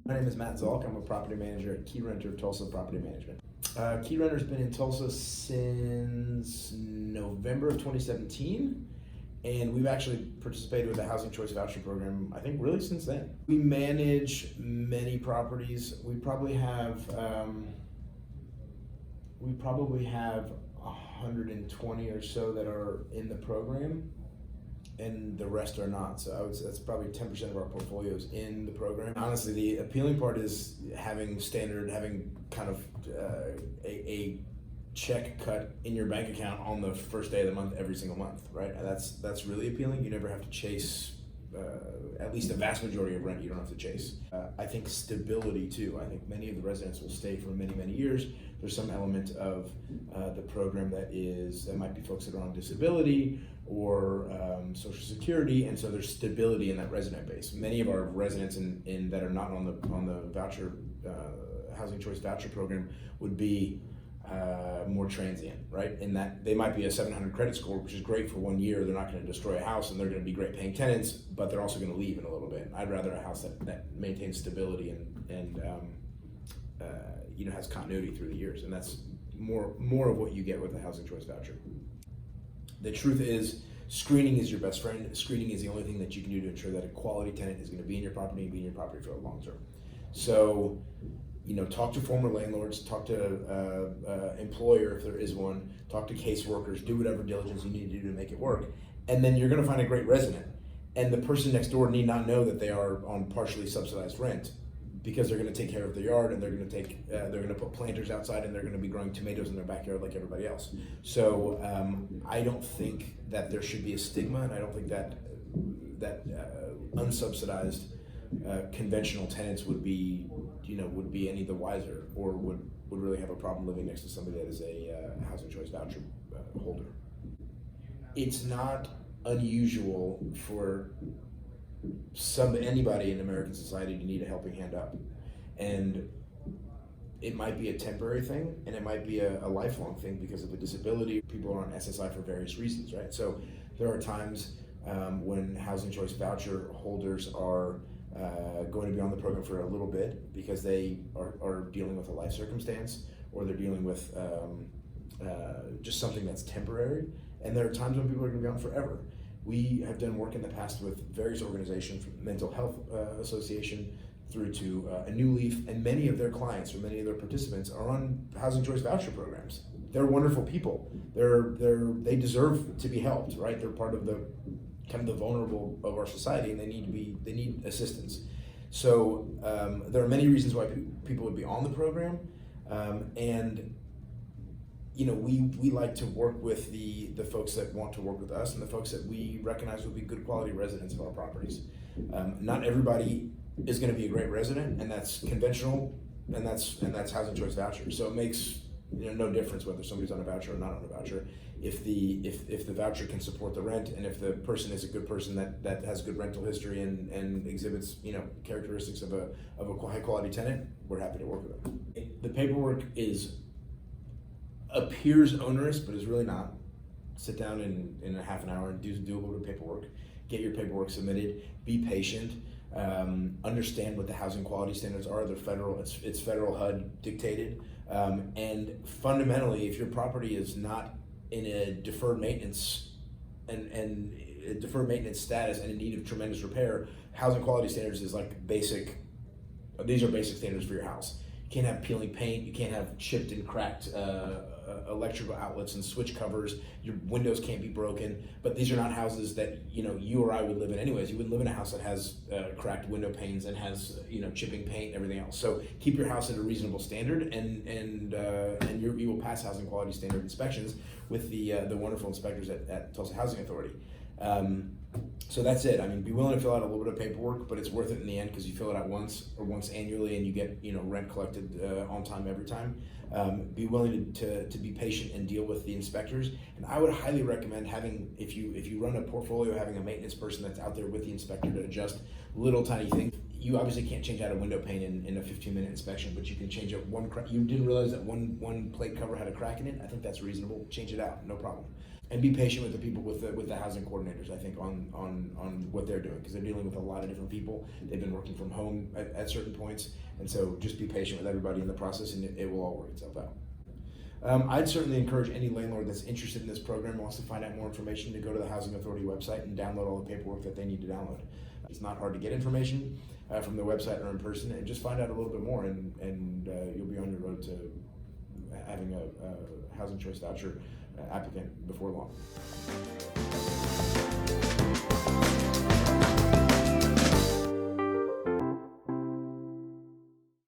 My name is Matt Zalk. I'm a property manager at Key Renter Tulsa Property Management. Key Renter's been in Tulsa since November of 2017, and we've actually participated with the Housing Choice Voucher Program, I think, really since then. We manage many properties. We probably have 120 or so that are in the program, and the rest are not. So I would say that's probably 10% of our portfolios in the program. Honestly, the appealing part is having kind of a check cut in your bank account on the first day of the month every single month, right? And that's really appealing. You never have to chase, at least a vast majority of rent you don't have to chase. I think stability too. I think many of the residents will stay for many, many years. There's some element of the program that might be folks that are on disability or Social Security, and so there's stability in that resident base. Many of our residents that are not on the voucher Housing Choice Voucher Program would be more transient, right? In that they might be a 700 credit score, which is great for 1 year. They're not going to destroy a house, and they're going to be great paying tenants, but they're also going to leave in a little bit. I'd rather a house that maintains stability and has continuity through the years, and that's more of what you get with the Housing Choice Voucher. The truth is, screening is your best friend. Screening is the only thing that you can do to ensure that a quality tenant is going to be in your property and be in your property for the long term. So, talk to former landlords, talk to employer if there is one, talk to caseworkers, do whatever diligence you need to do to make it work, and then you're going to find a great resident. And the person next door need not know that they are on partially subsidized rent, because they're going to take care of their yard, and they're going to put planters outside, and they're going to be growing tomatoes in their backyard like everybody else. So I don't think that there should be a stigma, and I don't think that unsubsidized conventional tenants would be any the wiser, or would really have a problem living next to somebody that is a Housing Choice Voucher holder. It's not unusual for anybody in American society to need a helping hand up, and it might be a temporary thing, and it might be a lifelong thing because of a disability. People are on SSI for various reasons, right? So there are times when Housing Choice Voucher holders are going to be on the program for a little bit because they are dealing with a life circumstance, or they're dealing with just something that's temporary, and there are times when people are going to be on forever. We have done work in the past with various organizations, from Mental Health Association through to a New Leaf, and many of their clients or many of their participants are on Housing Choice Voucher programs. They're wonderful people. They deserve to be helped, right? They're part of the vulnerable of our society, and they need assistance. So there are many reasons why people would be on the program, and we like to work with the folks that want to work with us, and the folks that we recognize will be good quality residents of our properties. Not everybody is going to be a great resident, and that's conventional, and that's Housing Choice Voucher. So it makes no difference whether somebody's on a voucher or not on a voucher. If the voucher can support the rent, and if the person is a good person that has good rental history and exhibits characteristics of a high quality tenant, we're happy to work with them. The paperwork appears onerous, but is really not. Sit down in a half an hour and do a little bit of paperwork. Get your paperwork submitted. Be patient. Understand what the housing quality standards are. They're federal. It's federal HUD dictated. And fundamentally, if your property is not in a deferred maintenance and deferred maintenance status and in need of tremendous repair, housing quality standards is like basic. These are basic standards for your house. You can't have peeling paint. You can't have chipped and cracked electrical outlets and switch covers. Your windows can't be broken. But these are not houses that you or I would live in anyways. You wouldn't live in a house that has cracked window panes and has chipping paint and everything else. So keep your house at a reasonable standard, and you will pass housing quality standard inspections with the wonderful inspectors at Tulsa Housing Authority. So that's it. I mean, be willing to fill out a little bit of paperwork, but it's worth it in the end because you fill it out once or once annually, and you get rent collected on time every time. Be willing to be patient and deal with the inspectors. And I would highly recommend having, if you run a portfolio, having a maintenance person that's out there with the inspector to adjust little tiny things. You obviously can't change out a window pane in a 15-minute inspection, but you can change out one crack. You didn't realize that one plate cover had a crack in it? I think that's reasonable. Change it out, no problem. And be patient with the people with the housing coordinators. I think on what they're doing, because they're dealing with a lot of different people. They've been working from home at certain points, and so just be patient with everybody in the process, and it will all work itself out. I'd certainly encourage any landlord that's interested in this program and wants to find out more information to go to the Housing Authority website and download all the paperwork that they need to download. It's not hard to get information from their website or in person, and just find out a little bit more, and you'll be on your road to having a housing choice voucher applicant before long.